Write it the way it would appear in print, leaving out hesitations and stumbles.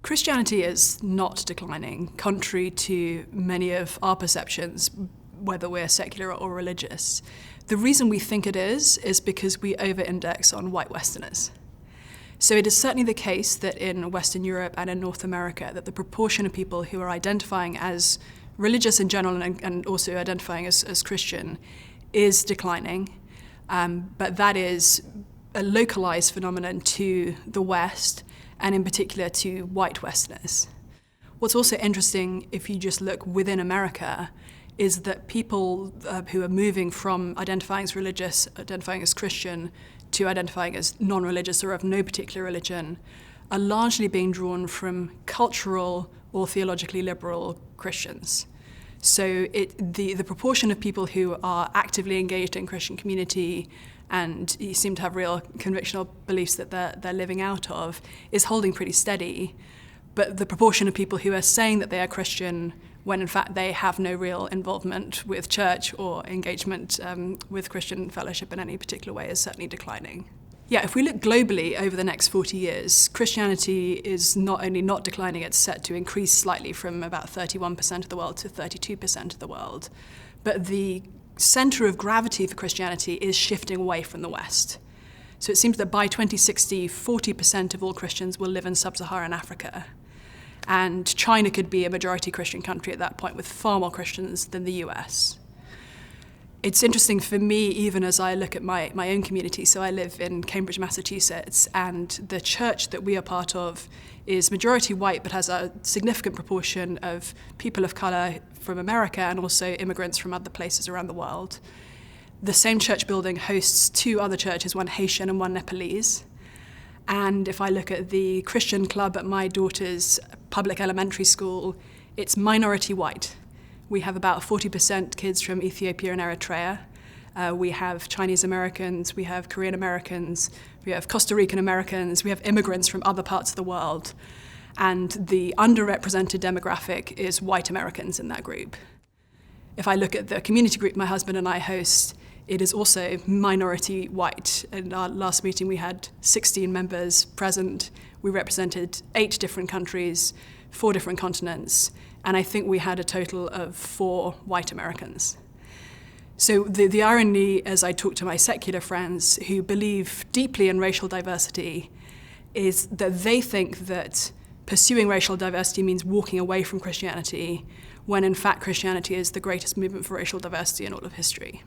Christianity is not declining, contrary to many of our perceptions, whether we're secular or religious. The reason we think it is because we over-index on white Westerners. So it is certainly the case that in Western Europe and in North America, that the proportion of people who are identifying as religious in general and also identifying as Christian is declining. But that is a localized phenomenon to the West, and in particular to white Westerners. What's also interesting, if you just look within America, is that people who are moving from identifying as religious, identifying as Christian, to identifying as non-religious or of no particular religion, are largely being drawn from cultural or theologically liberal Christians. So the proportion of people who are actively engaged in Christian community and you seem to have real convictional beliefs that they're living out of is holding pretty steady. But the proportion of people who are saying that they are Christian when in fact they have no real involvement with church or engagement with Christian fellowship in any particular way is certainly declining. Yeah, if we look globally over the next 40 years, Christianity is not only not declining, it's set to increase slightly from about 31% of the world to 32% of the world. But the center of gravity for Christianity is shifting away from the West. So it seems that by 2060, 40% of all Christians will live in sub-Saharan Africa. And China could be a majority Christian country at that point with far more Christians than the US. It's interesting for me, even as I look at my own community. So I live in Cambridge, Massachusetts, and the church that we are part of is majority white, but has a significant proportion of people of color from America and also immigrants from other places around the world. The same church building hosts two other churches, one Haitian and one Nepalese. And if I look at the Christian club at my daughter's public elementary school, it's minority white. We have about 40% kids from Ethiopia and Eritrea. We have Chinese Americans, we have Korean Americans, we have Costa Rican Americans, we have immigrants from other parts of the world. And the underrepresented demographic is white Americans in that group. If I look at the community group my husband and I host, it is also minority white. In our last meeting we had 16 members present. We represented 8 different countries, 4 different continents, and I think we had a total of 4 white Americans. So the irony, as I talk to my secular friends who believe deeply in racial diversity, is that they think that pursuing racial diversity means walking away from Christianity, when in fact Christianity is the greatest movement for racial diversity in all of history.